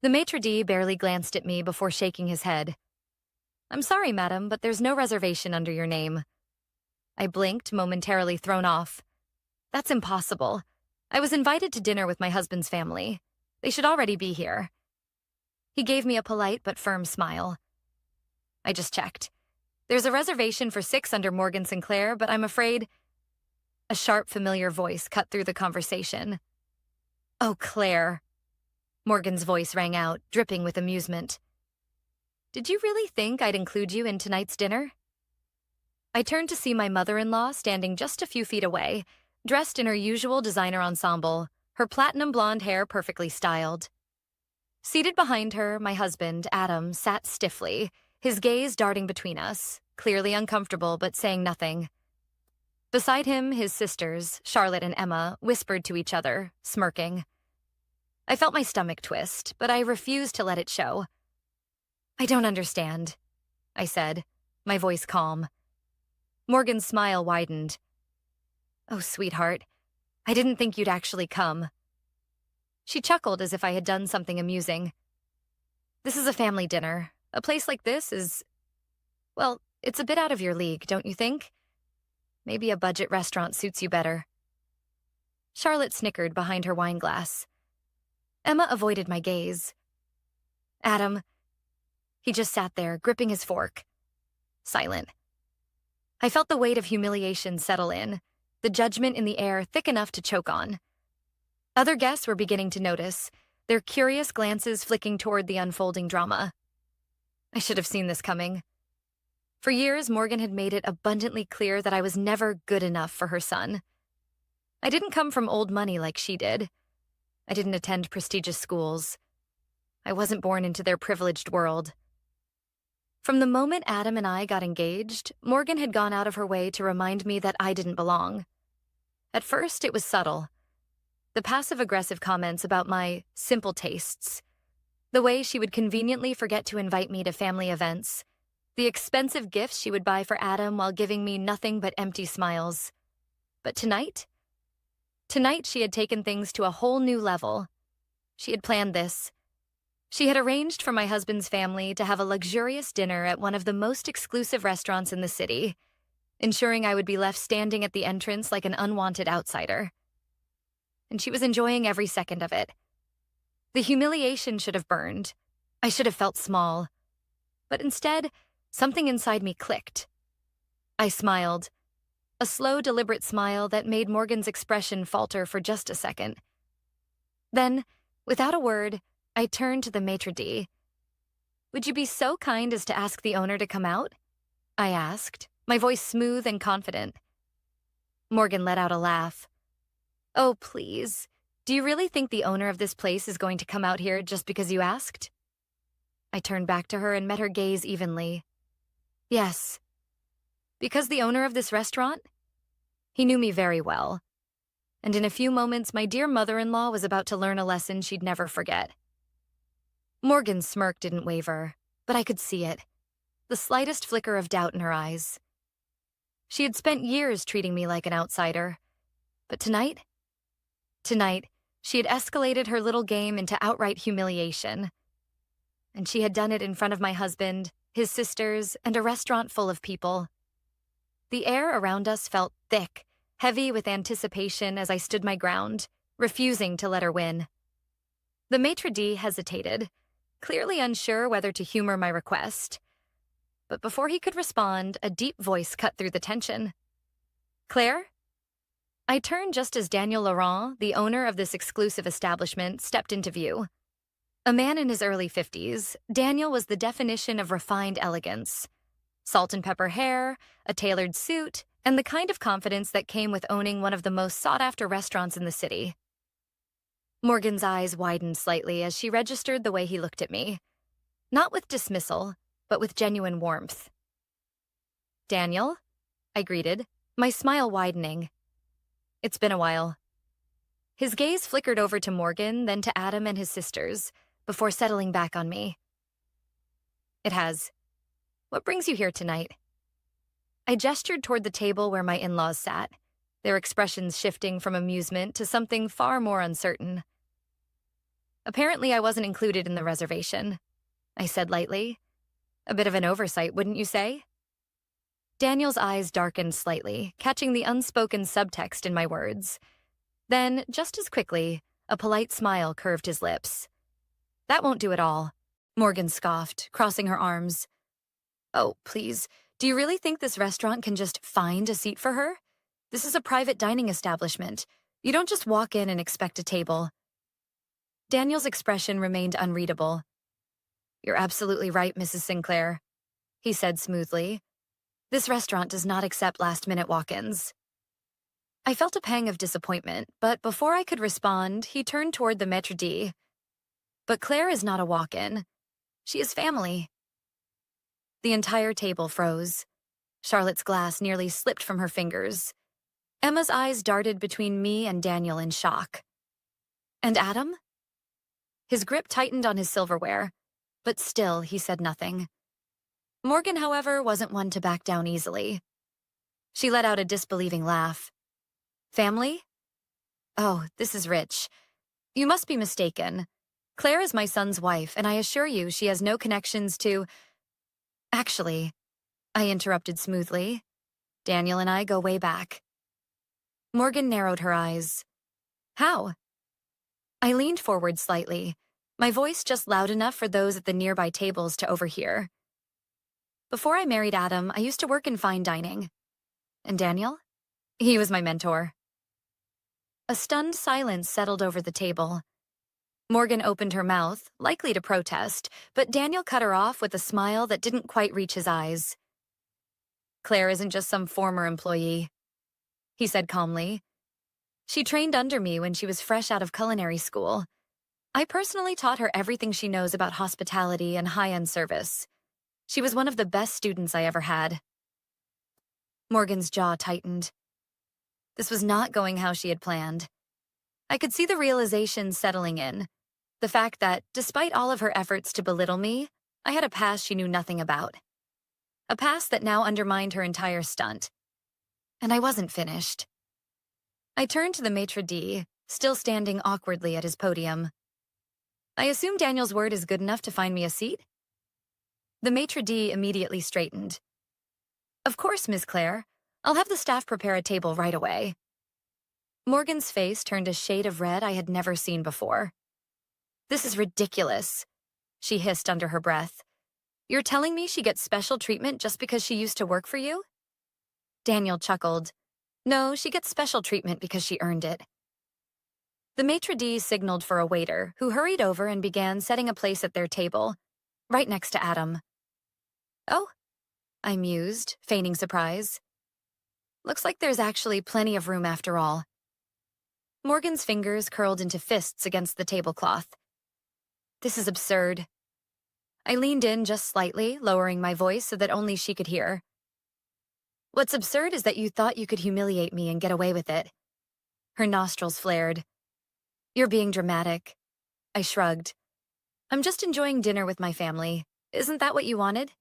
The maitre d' barely glanced at me before shaking his head. "I'm sorry, madam, but there's no reservation under your name." I blinked, momentarily thrown off. "That's impossible. I was invited to dinner with my husband's family. They should already be here." He gave me a polite but firm smile. "I just checked. There's a reservation for 6 under Morgan Sinclair, but I'm afraid—" A sharp, familiar voice cut through the conversation. "Oh, Claire." Morgan's voice rang out, dripping with amusement. "Did you really think I'd include you in tonight's dinner?" I turned to see my mother-in-law standing just a few feet away, dressed in her usual designer ensemble, her platinum blonde hair perfectly styled. Seated behind her, my husband, Adam, sat stiffly, his gaze darting between us, clearly uncomfortable but saying nothing. Beside him, his sisters, Charlotte and Emma, whispered to each other, smirking. I felt my stomach twist, but I refused to let it show. "I don't understand," I said, my voice calm. Morgan's smile widened. "Oh, sweetheart, I didn't think you'd actually come." She chuckled as if I had done something amusing. "This is a family dinner. A place like this is, well, it's a bit out of your league, don't you think? Maybe a budget restaurant suits you better." Charlotte snickered behind her wine glass. Emma avoided my gaze. Adam, he just sat there, gripping his fork. Silent. I felt the weight of humiliation settle in, the judgment in the air thick enough to choke on. Other guests were beginning to notice, their curious glances flicking toward the unfolding drama. I should have seen this coming. For years, Morgan had made it abundantly clear that I was never good enough for her son. I didn't come from old money like she did. I didn't attend prestigious schools. I wasn't born into their privileged world. From the moment Adam and I got engaged, Morgan had gone out of her way to remind me that I didn't belong. At first, it was subtle. The passive-aggressive comments about my simple tastes, the way she would conveniently forget to invite me to family events, the expensive gifts she would buy for Adam while giving me nothing but empty smiles. But tonight she had taken things to a whole new level. She had planned this. She had arranged for my husband's family to have a luxurious dinner at one of the most exclusive restaurants in the city, ensuring I would be left standing at the entrance like an unwanted outsider. And she was enjoying every second of it. The humiliation should have burned. I should have felt small. But instead, something inside me clicked. I smiled. A slow, deliberate smile that made Morgan's expression falter for just a second. Then, without a word, I turned to the maitre d'. "Would you be so kind as to ask the owner to come out?" I asked, my voice smooth and confident. Morgan let out a laugh. "Oh, please. Do you really think the owner of this place is going to come out here just because you asked?" I turned back to her and met her gaze evenly. "Yes." "Because the owner of this restaurant?" He knew me very well. And in a few moments, my dear mother-in-law was about to learn a lesson she'd never forget. Morgan's smirk didn't waver, but I could see it. The slightest flicker of doubt in her eyes. She had spent years treating me like an outsider. But tonight, she had escalated her little game into outright humiliation. And she had done it in front of my husband, his sisters, and a restaurant full of people. The air around us felt thick, heavy with anticipation as I stood my ground, refusing to let her win. The maitre d' hesitated, clearly unsure whether to humor my request. But before he could respond, a deep voice cut through the tension. "Claire?" I turned just as Daniel Laurent, the owner of this exclusive establishment, stepped into view. A man in his early 50s, Daniel was the definition of refined elegance. Salt and pepper hair, a tailored suit, and the kind of confidence that came with owning one of the most sought-after restaurants in the city. Morgan's eyes widened slightly as she registered the way he looked at me. Not with dismissal, but with genuine warmth. "Daniel?" I greeted, my smile widening. "It's been a while." His gaze flickered over to Morgan, then to Adam and his sisters, before settling back on me. "It has. What brings you here tonight?" I gestured toward the table where my in-laws sat, their expressions shifting from amusement to something far more uncertain. Apparently, I wasn't included in the reservation, I said lightly. A bit of an oversight, wouldn't you say? Daniel's eyes darkened slightly, catching the unspoken subtext in my words. Then, just as quickly, a polite smile curved his lips. That won't do at all, Morgan scoffed, crossing her arms. Oh, please, do you really think this restaurant can just find a seat for her? This is a private dining establishment. You don't just walk in and expect a table. Daniel's expression remained unreadable. You're absolutely right, Mrs. Sinclair, he said smoothly. This restaurant does not accept last-minute walk-ins. I felt a pang of disappointment, but before I could respond, he turned toward the maître d'. But Claire is not a walk-in. She is family. The entire table froze. Charlotte's glass nearly slipped from her fingers. Emma's eyes darted between me and Daniel in shock. And Adam? His grip tightened on his silverware, but still he said nothing. Morgan, however, wasn't one to back down easily. She let out a disbelieving laugh. Family? Oh, this is rich. You must be mistaken. Claire is my son's wife, and I assure you she has no connections to— Actually, I interrupted smoothly. Daniel and I go way back. Morgan narrowed her eyes. How? I leaned forward slightly, my voice just loud enough for those at the nearby tables to overhear. Before I married Adam, I used to work in fine dining. And Daniel? He was my mentor. A stunned silence settled over the table. Morgan opened her mouth, likely to protest, but Daniel cut her off with a smile that didn't quite reach his eyes. Claire isn't just some former employee, he said calmly. She trained under me when she was fresh out of culinary school. I personally taught her everything she knows about hospitality and high-end service. She was one of the best students I ever had. Morgan's jaw tightened. This was not going how she had planned. I could see the realization settling in. The fact that, despite all of her efforts to belittle me, I had a past she knew nothing about. A past that now undermined her entire stunt. And I wasn't finished. I turned to the maître d', still standing awkwardly at his podium. I assume Daniel's word is good enough to find me a seat? The maître d' immediately straightened. Of course, Miss Claire. I'll have the staff prepare a table right away. Morgan's face turned a shade of red I had never seen before. This is ridiculous, she hissed under her breath. You're telling me she gets special treatment just because she used to work for you? Daniel chuckled. No, she gets special treatment because she earned it. The maître d' signaled for a waiter, who hurried over and began setting a place at their table, right next to Adam. Oh, I mused, feigning surprise. Looks like there's actually plenty of room after all. Morgan's fingers curled into fists against the tablecloth. This is absurd. I leaned in just slightly, lowering my voice so that only she could hear. What's absurd is that you thought you could humiliate me and get away with it. Her nostrils flared. You're being dramatic. I shrugged. I'm just enjoying dinner with my family. Isn't that what you wanted?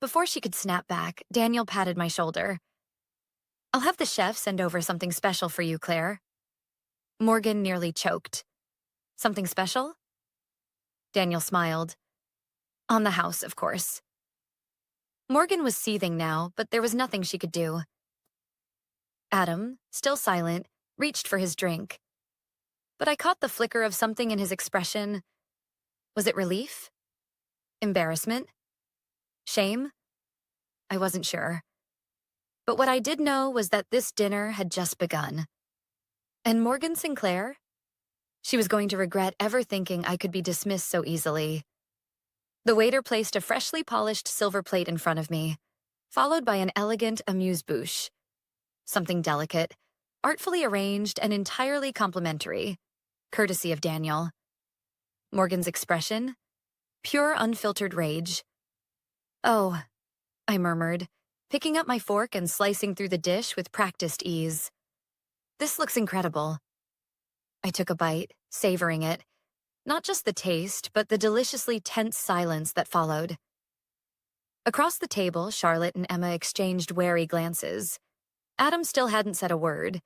Before she could snap back, Daniel patted my shoulder. I'll have the chef send over something special for you, Claire. Morgan nearly choked. Something special? Daniel smiled. On the house, of course. Morgan was seething now, but there was nothing she could do. Adam, still silent, reached for his drink. But I caught the flicker of something in his expression. Was it relief? Embarrassment? Shame? I wasn't sure. But what I did know was that this dinner had just begun. And Morgan Sinclair? She was going to regret ever thinking I could be dismissed so easily. The waiter placed a freshly polished silver plate in front of me, followed by an elegant amuse-bouche. Something delicate, artfully arranged and entirely complimentary, courtesy of Daniel. Morgan's expression? Pure unfiltered rage. Oh, I murmured, picking up my fork and slicing through the dish with practiced ease. This looks incredible. I took a bite, savoring it. Not just the taste, but the deliciously tense silence that followed. Across the table, Charlotte and Emma exchanged wary glances. Adam still hadn't said a word.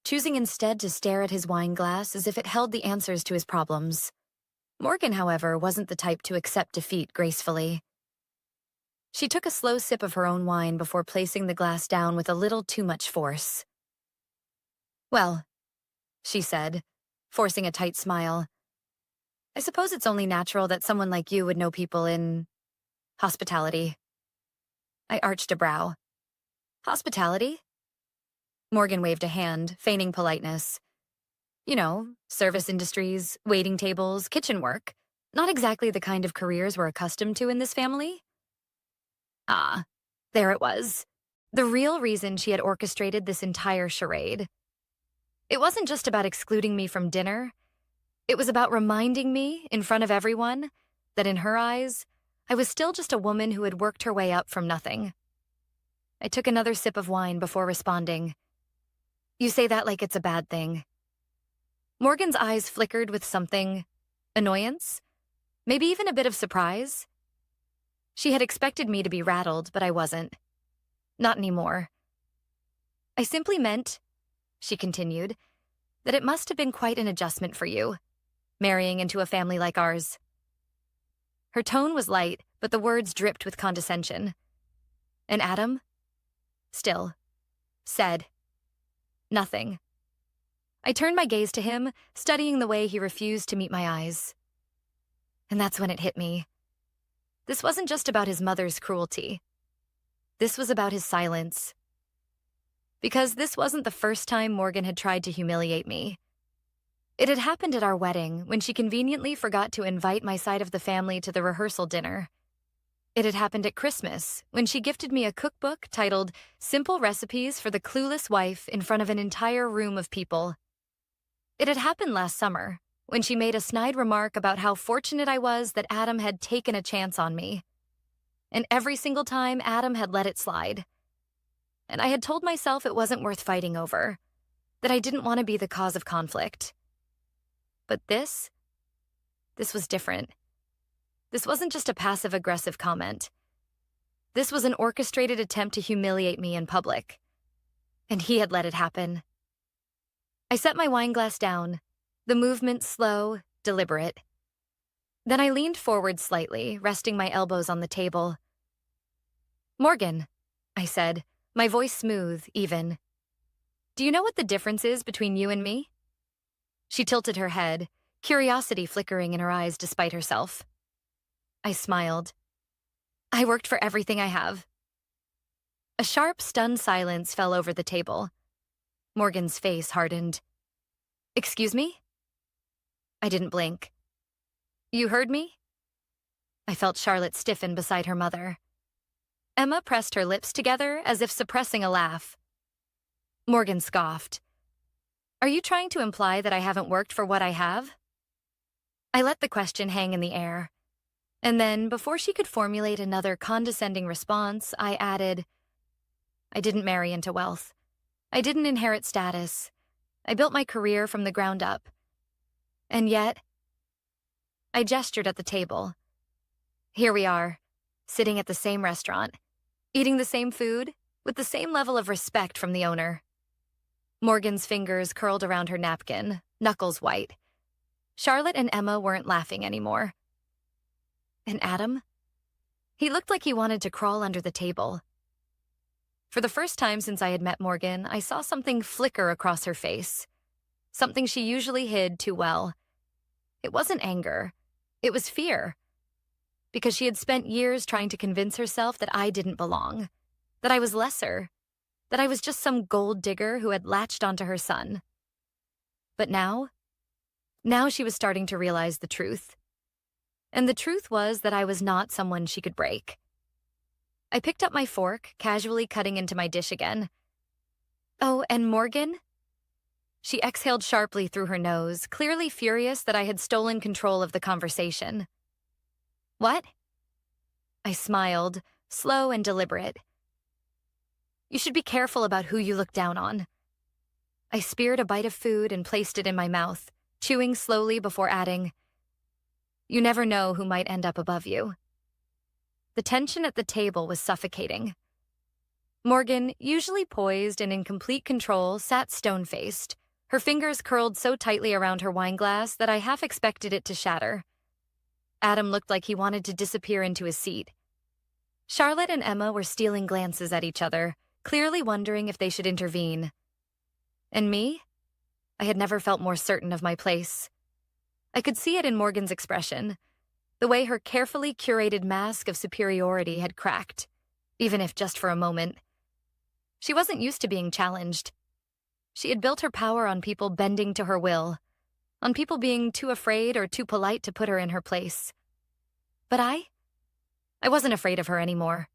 choosing instead to stare at his wine glass as if it held the answers to his problems. Morgan, however, wasn't the type to accept defeat gracefully. She took a slow sip of her own wine before placing the glass down with a little too much force. "Well," she said, forcing a tight smile, "I suppose it's only natural that someone like you would know people in hospitality." I arched a brow. "Hospitality?" Morgan waved a hand, feigning politeness. "You know, service industries, waiting tables, kitchen work. Not exactly the kind of careers we're accustomed to in this family." Ah, there it was. The real reason she had orchestrated this entire charade. It wasn't just about excluding me from dinner. It was about reminding me, in front of everyone, that in her eyes, I was still just a woman who had worked her way up from nothing. I took another sip of wine before responding. "You say that like it's a bad thing." Morgan's eyes flickered with something, annoyance, maybe even a bit of surprise. She had expected me to be rattled, but I wasn't. Not anymore. "I simply meant," she continued, "that it must have been quite an adjustment for you, marrying into a family like ours." Her tone was light, but the words dripped with condescension. And Adam, still, said nothing. I turned my gaze to him, studying the way he refused to meet my eyes. And that's when it hit me. This wasn't just about his mother's cruelty. This was about his silence. Because this wasn't the first time Morgan had tried to humiliate me. It had happened at our wedding, when she conveniently forgot to invite my side of the family to the rehearsal dinner. It had happened at Christmas, when she gifted me a cookbook titled "Simple Recipes for the Clueless Wife" in front of an entire room of people. It had happened last summer, when she made a snide remark about how fortunate I was that Adam had taken a chance on me. And every single time, Adam had let it slide. And I had told myself it wasn't worth fighting over, that I didn't want to be the cause of conflict. But this was different. This wasn't just a passive-aggressive comment. This was an orchestrated attempt to humiliate me in public. And he had let it happen. I set my wine glass down, the movement slow, deliberate. Then I leaned forward slightly, resting my elbows on the table. "Morgan," I said, my voice smooth, even. "Do you know what the difference is between you and me?" She tilted her head, curiosity flickering in her eyes despite herself. I smiled. "I worked for everything I have." A sharp, stunned silence fell over the table. Morgan's face hardened. "Excuse me?" I didn't blink. "You heard me?" I felt Charlotte stiffen beside her mother. Emma pressed her lips together as if suppressing a laugh. Morgan scoffed. "Are you trying to imply that I haven't worked for what I have?" I let the question hang in the air. And then, before she could formulate another condescending response, I added, "I didn't marry into wealth. I didn't inherit status. I built my career from the ground up. And yet," I gestured at the table. "Here we are, sitting at the same restaurant, eating the same food, with the same level of respect from the owner." Morgan's fingers curled around her napkin, knuckles white. Charlotte and Emma weren't laughing anymore. And Adam? He looked like he wanted to crawl under the table. For the first time since I had met Morgan, I saw something flicker across her face. Something she usually hid too well. It wasn't anger. It was fear. Because she had spent years trying to convince herself that I didn't belong, that I was lesser, that I was just some gold digger who had latched onto her son. But now she was starting to realize the truth. And the truth was that I was not someone she could break. I picked up my fork, casually cutting into my dish again. "Oh, and Morgan?" She exhaled sharply through her nose, clearly furious that I had stolen control of the conversation. "What?" I smiled, slow and deliberate. "You should be careful about who you look down on." I speared a bite of food and placed it in my mouth, chewing slowly before adding, "You never know who might end up above you." The tension at the table was suffocating. Morgan, usually poised and in complete control, sat stone-faced, her fingers curled so tightly around her wineglass that I half expected it to shatter. Adam looked like he wanted to disappear into his seat. Charlotte and Emma were stealing glances at each other, clearly wondering if they should intervene. And me? I had never felt more certain of my place. I could see it in Morgan's expression, the way her carefully curated mask of superiority had cracked, even if just for a moment. She wasn't used to being challenged. She had built her power on people bending to her will, on people being too afraid or too polite to put her in her place. But I wasn't afraid of her anymore.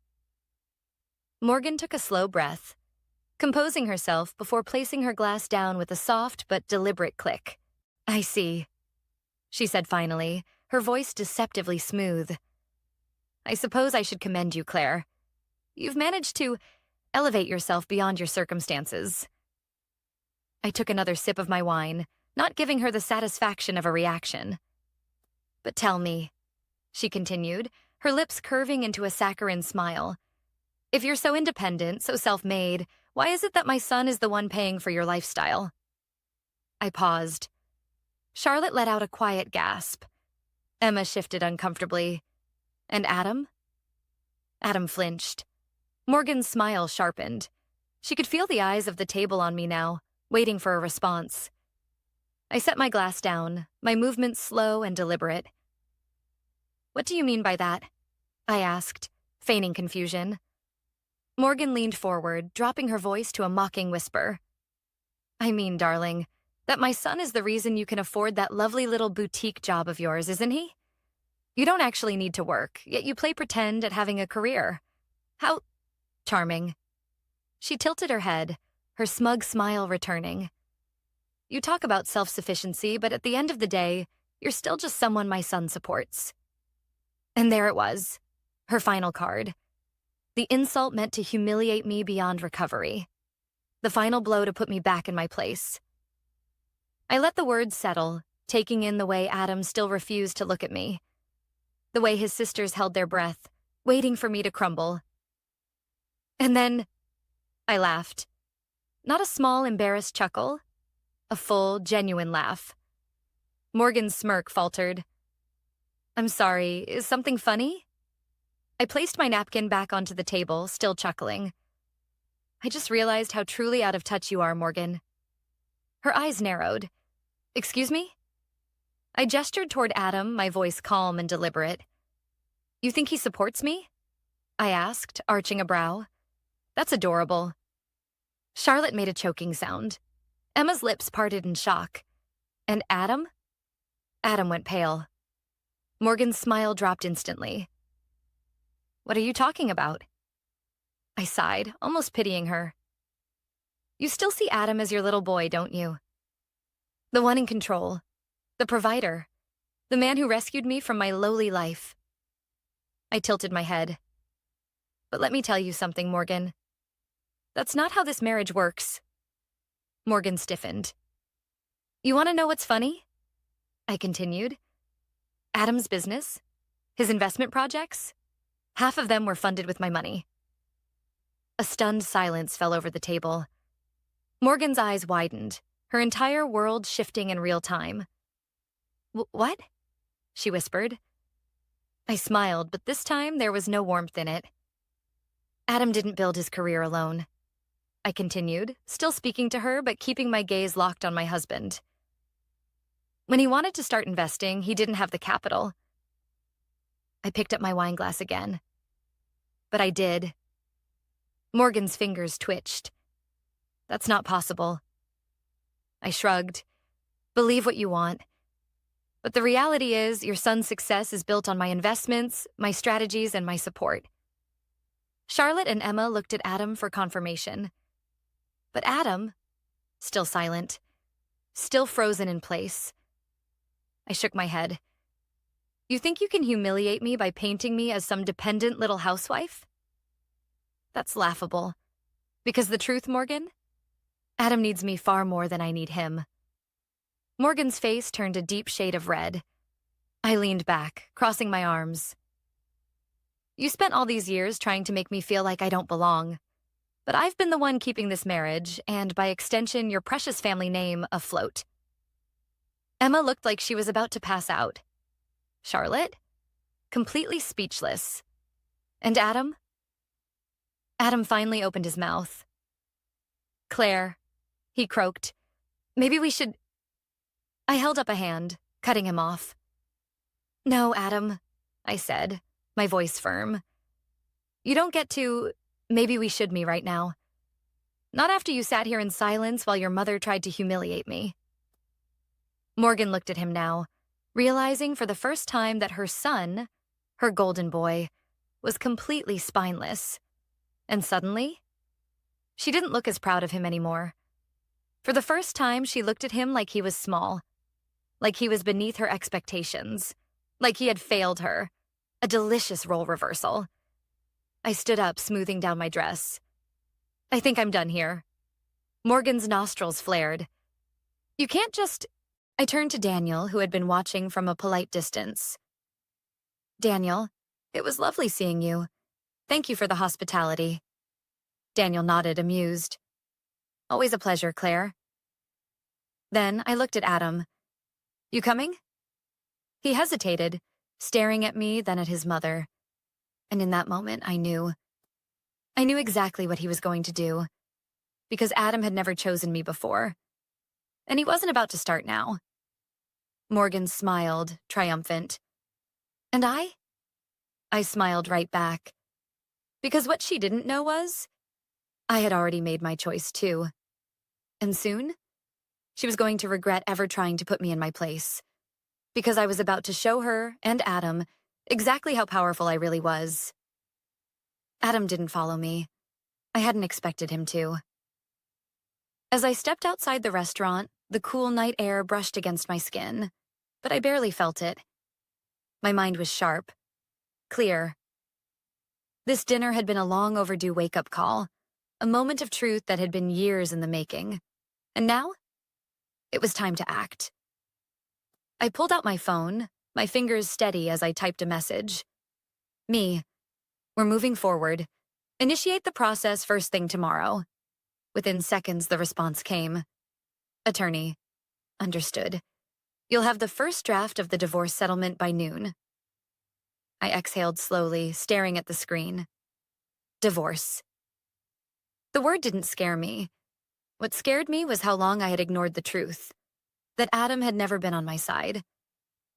Morgan took a slow breath, composing herself before placing her glass down with a soft but deliberate click. "I see," she said finally, her voice deceptively smooth. "I suppose I should commend you, Claire. You've managed to elevate yourself beyond your circumstances." I took another sip of my wine, not giving her the satisfaction of a reaction. "But tell me," she continued, her lips curving into a saccharine smile, "if you're so independent, so self-made, why is it that my son is the one paying for your lifestyle?" I paused. Charlotte let out a quiet gasp. Emma shifted uncomfortably. And Adam? Adam flinched. Morgan's smile sharpened. She could feel the eyes of the table on me now, waiting for a response. I set my glass down, my movements slow and deliberate. "What do you mean by that?" I asked, feigning confusion. Morgan leaned forward, dropping her voice to a mocking whisper. "I mean, darling, that my son is the reason you can afford that lovely little boutique job of yours, isn't he? You don't actually need to work, yet you play pretend at having a career. How charming." She tilted her head, her smug smile returning. "You talk about self-sufficiency, but at the end of the day, you're still just someone my son supports." And there it was, her final card. The insult meant to humiliate me beyond recovery. The final blow to put me back in my place. I let the words settle, taking in the way Adam still refused to look at me. The way his sisters held their breath, waiting for me to crumble. And then I laughed. Not a small, embarrassed chuckle. A full, genuine laugh. Morgan's smirk faltered. "I'm sorry, is something funny?" I placed my napkin back onto the table, still chuckling. "I just realized how truly out of touch you are, Morgan." Her eyes narrowed. "Excuse me?" I gestured toward Adam, my voice calm and deliberate. "You think he supports me?" I asked, arching a brow. "That's adorable." Charlotte made a choking sound. Emma's lips parted in shock. And Adam? Adam went pale. Morgan's smile dropped instantly. "What are you talking about?" I sighed, almost pitying her. "You still see Adam as your little boy, don't you? The one in control, the provider, the man who rescued me from my lowly life." I tilted my head. "But let me tell you something, Morgan. That's not how this marriage works." Morgan stiffened. "You want to know what's funny?" I continued. "Adam's business, his investment projects, half of them were funded with my money." A stunned silence fell over the table. Morgan's eyes widened, her entire world shifting in real time. What?" she whispered. I smiled, but this time there was no warmth in it. "Adam didn't build his career alone," I continued, still speaking to her but keeping my gaze locked on my husband. "When he wanted to start investing, he didn't have the capital." I picked up my wineglass again. "But I did." Morgan's fingers twitched. "That's not possible." I shrugged. "Believe what you want. But the reality is, your son's success is built on my investments, my strategies, and my support." Charlotte and Emma looked at Adam for confirmation. But Adam, still silent, still frozen in place. I shook my head. "You think you can humiliate me by painting me as some dependent little housewife?" That's laughable. Because the truth, Morgan? Adam needs me far more than I need him. Morgan's face turned a deep shade of red. I leaned back, crossing my arms. "You spent all these years trying to make me feel like I don't belong. But I've been the one keeping this marriage, and by extension, your precious family name, afloat. Emma looked like she was about to pass out. Charlotte? Completely speechless. And Adam? Adam finally opened his mouth. Claire, he croaked. Maybe we should... I held up a hand, cutting him off. No, Adam, I said, my voice firm. You don't get to... Maybe we should me right now. Not after you sat here in silence while your mother tried to humiliate me. Morgan looked at him now, realizing for the first time that her son, her golden boy, was completely spineless. And suddenly, she didn't look as proud of him anymore. For the first time, she looked at him like he was small, like he was beneath her expectations, like he had failed her. A delicious role reversal. I stood up, smoothing down my dress. I think I'm done here. Morgan's nostrils flared. You can't just... I turned to Daniel, who had been watching from a polite distance. Daniel, it was lovely seeing you. Thank you for the hospitality. Daniel nodded, amused. Always a pleasure, Claire. Then I looked at Adam. You coming? He hesitated, staring at me, then at his mother. And in that moment, I knew. I knew exactly what he was going to do. Because Adam had never chosen me before. And he wasn't about to start now. Morgan smiled, triumphant. And I? I smiled right back. Because what she didn't know was, I had already made my choice too. And soon, she was going to regret ever trying to put me in my place. Because I was about to show her, and Adam, exactly how powerful I really was. Adam didn't follow me. I hadn't expected him to. As I stepped outside the restaurant, the cool night air brushed against my skin, but I barely felt it. My mind was sharp, clear. This dinner had been a long overdue wake-up call, a moment of truth that had been years in the making. And now, it was time to act. I pulled out my phone, my fingers steady as I typed a message. Me, we're moving forward. Initiate the process first thing tomorrow. Within seconds, the response came. Attorney. Understood. You'll have the first draft of the divorce settlement by noon. I exhaled slowly, staring at the screen. Divorce. The word didn't scare me. What scared me was how long I had ignored the truth. That Adam had never been on my side.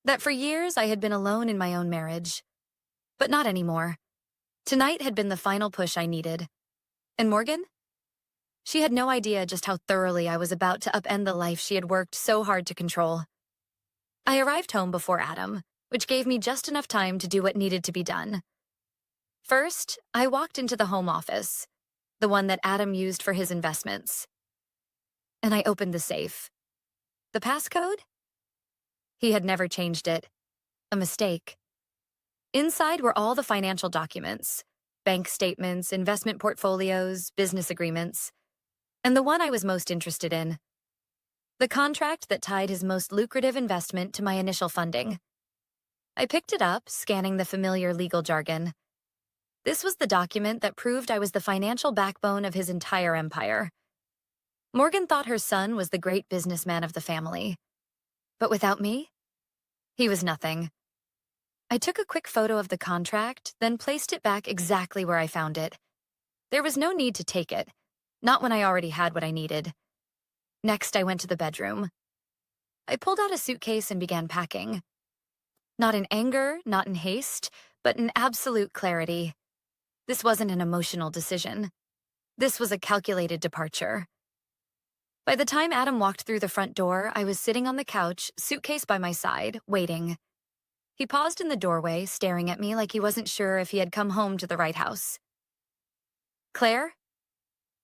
That for years I had been alone in my own marriage. But not anymore. Tonight had been the final push I needed. And Morgan? She had no idea just how thoroughly I was about to upend the life she had worked so hard to control. I arrived home before Adam, which gave me just enough time to do what needed to be done. First, I walked into the home office, the one that Adam used for his investments. And I opened the safe. The passcode? He had never changed it. A mistake. Inside were all the financial documents, bank statements, investment portfolios, business agreements, and the one I was most interested in. The contract that tied his most lucrative investment to my initial funding. I picked it up, scanning the familiar legal jargon. This was the document that proved I was the financial backbone of his entire empire. Morgan thought her son was the great businessman of the family. But without me, he was nothing. I took a quick photo of the contract, then placed it back exactly where I found it. There was no need to take it, not when I already had what I needed. Next, I went to the bedroom. I pulled out a suitcase and began packing. Not in anger, not in haste, but in absolute clarity. This wasn't an emotional decision. This was a calculated departure. By the time Adam walked through the front door, I was sitting on the couch, suitcase by my side, waiting. He paused in the doorway, staring at me like he wasn't sure if he had come home to the right house. Claire?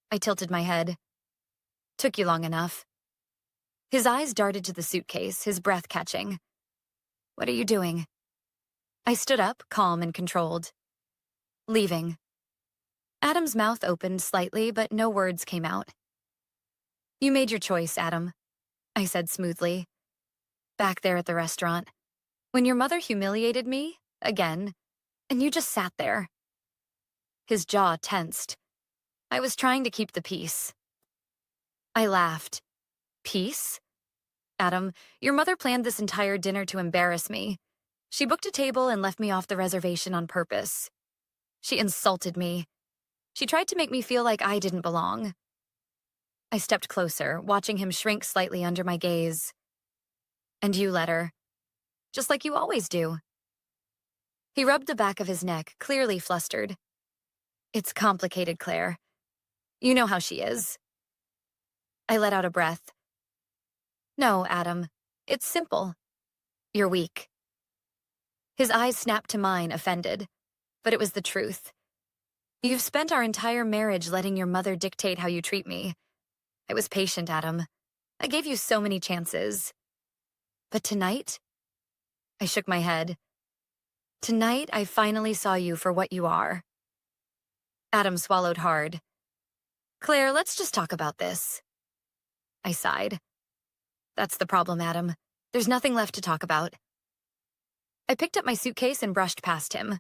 I tilted my head. Took you long enough. His eyes darted to the suitcase, his breath catching. What are you doing? I stood up, calm and controlled. Leaving. Adam's mouth opened slightly, but no words came out. You made your choice, Adam, I said smoothly. Back there at the restaurant. When your mother humiliated me, again, and you just sat there. His jaw tensed. I was trying to keep the peace. I laughed. Peace? Adam, your mother planned this entire dinner to embarrass me. She booked a table and left me off the reservation on purpose. She insulted me. She tried to make me feel like I didn't belong. I stepped closer, watching him shrink slightly under my gaze. And you let her. Just like you always do. He rubbed the back of his neck, clearly flustered. It's complicated, Claire. You know how she is. I let out a breath. No, Adam. It's simple. You're weak. His eyes snapped to mine, offended. But it was the truth. You've spent our entire marriage letting your mother dictate how you treat me. I was patient, Adam. I gave you so many chances. But tonight? I shook my head. Tonight, I finally saw you for what you are. Adam swallowed hard. Claire, let's just talk about this. I sighed. That's the problem, Adam. There's nothing left to talk about. I picked up my suitcase and brushed past him.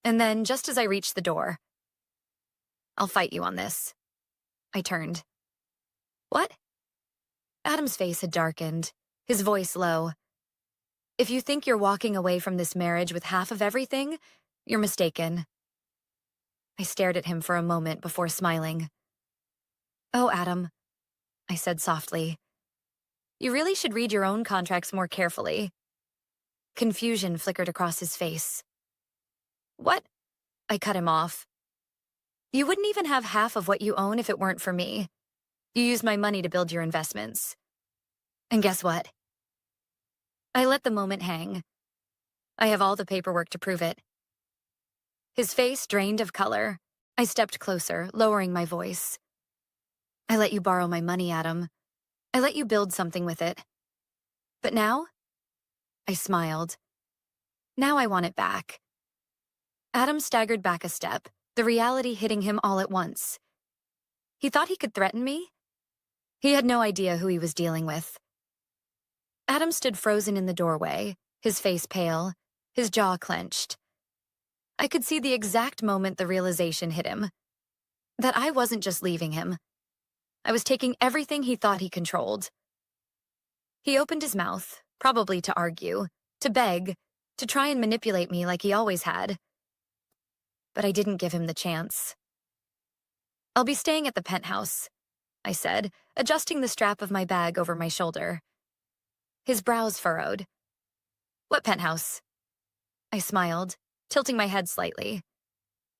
And then, just as I reached the door, I'll fight you on this. I turned. What? Adam's face had darkened, his voice low. If you think you're walking away from this marriage with half of everything, you're mistaken. I stared at him for a moment before smiling. Oh, Adam, I said softly. You really should read your own contracts more carefully. Confusion flickered across his face. What? I cut him off. You wouldn't even have half of what you own if it weren't for me. You used my money to build your investments. And guess what? I let the moment hang. I have all the paperwork to prove it. His face drained of color. I stepped closer, lowering my voice. I let you borrow my money, Adam. I let you build something with it. But now? I smiled. Now I want it back. Adam staggered back a step, the reality hitting him all at once. He thought he could threaten me? He had no idea who he was dealing with. Adam stood frozen in the doorway, his face pale, his jaw clenched. I could see the exact moment the realization hit him. That I wasn't just leaving him. I was taking everything he thought he controlled. He opened his mouth, probably to argue, to beg, to try and manipulate me like he always had. But I didn't give him the chance. I'll be staying at the penthouse, I said, adjusting the strap of my bag over my shoulder. His brows furrowed. What penthouse? I smiled, tilting my head slightly.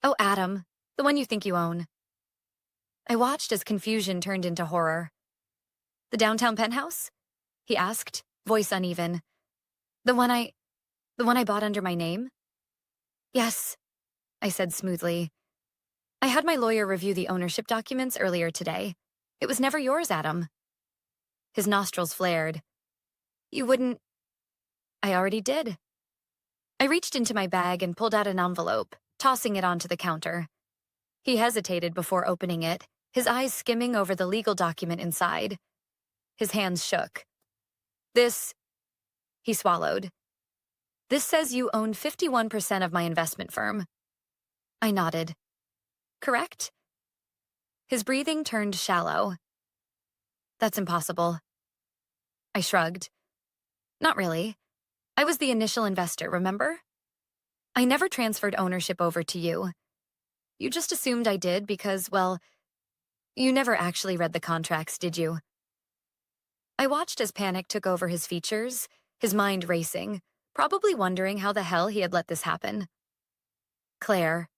Oh, Adam, the one you think you own. I watched as confusion turned into horror. The downtown penthouse? He asked, voice uneven. The one I bought under my name? Yes, I said smoothly. I had my lawyer review the ownership documents earlier today. It was never yours, Adam. His nostrils flared. You wouldn't... I already did. I reached into my bag and pulled out an envelope, tossing it onto the counter. He hesitated before opening it, his eyes skimming over the legal document inside. His hands shook. This... He swallowed. This says you own 51% of my investment firm. I nodded. Correct? His breathing turned shallow. That's impossible. I shrugged. Not really. I was the initial investor, remember? I never transferred ownership over to you. You just assumed I did because, well, you never actually read the contracts, did you? I watched as panic took over his features, his mind racing, probably wondering how the hell he had let this happen. Claire,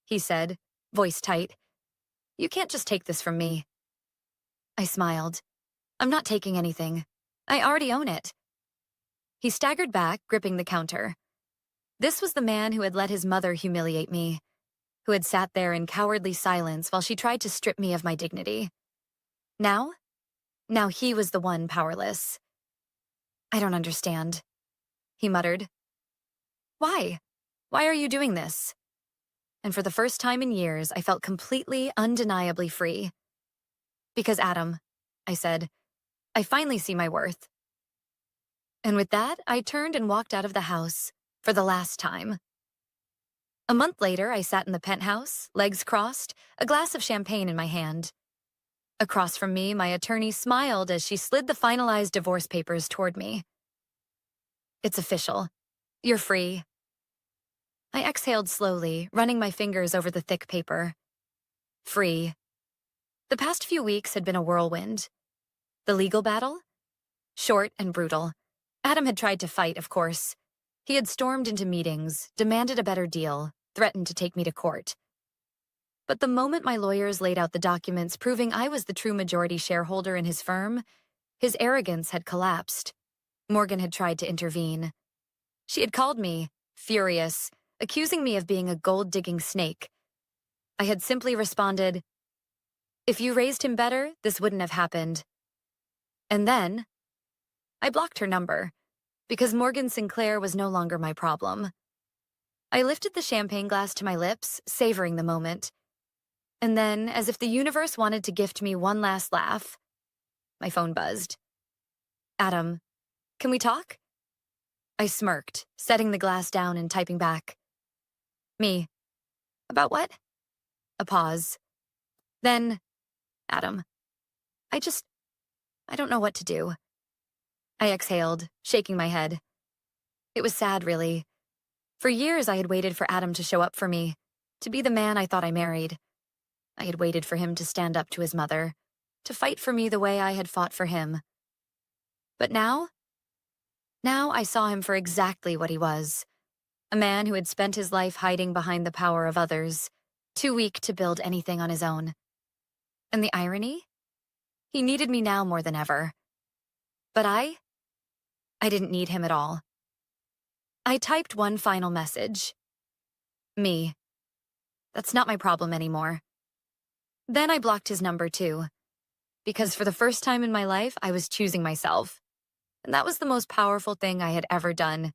he said, voice tight, you can't just take this from me. I smiled. I'm not taking anything. I already own it. He staggered back, gripping the counter. This was the man who had let his mother humiliate me, who had sat there in cowardly silence while she tried to strip me of my dignity. Now he was the one powerless. I don't understand, he muttered. Why? Why are you doing this? And for the first time in years, I felt completely, undeniably free. Because, Adam, I said, I finally see my worth. And with that, I turned and walked out of the house, for the last time. A month later, I sat in the penthouse, legs crossed, a glass of champagne in my hand. Across from me, my attorney smiled as she slid the finalized divorce papers toward me. It's official. You're free. I exhaled slowly, running my fingers over the thick paper. Free. The past few weeks had been a whirlwind. The legal battle? Short and brutal. Adam had tried to fight, of course. He had stormed into meetings, demanded a better deal, threatened to take me to court. But the moment my lawyers laid out the documents proving I was the true majority shareholder in his firm, his arrogance had collapsed. Morgan had tried to intervene. She had called me, furious, accusing me of being a gold-digging snake. I had simply responded, "If you raised him better, this wouldn't have happened." And then, I blocked her number, because Morgan Sinclair was no longer my problem. I lifted the champagne glass to my lips, savoring the moment. And then, as if the universe wanted to gift me one last laugh, my phone buzzed. "Adam, can we talk?" I smirked, setting the glass down and typing back. "Me. About what?" A pause. Then, "Adam, I don't know what to do." I exhaled, shaking my head. It was sad, really. For years, I had waited for Adam to show up for me, to be the man I thought I married. I had waited for him to stand up to his mother, to fight for me the way I had fought for him. But now I saw him for exactly what he was. A man who had spent his life hiding behind the power of others, too weak to build anything on his own. And the irony? He needed me now more than ever. But I didn't need him at all. I typed one final message. Me. That's not my problem anymore. Then I blocked his number too, because for the first time in my life, I was choosing myself. And that was the most powerful thing I had ever done.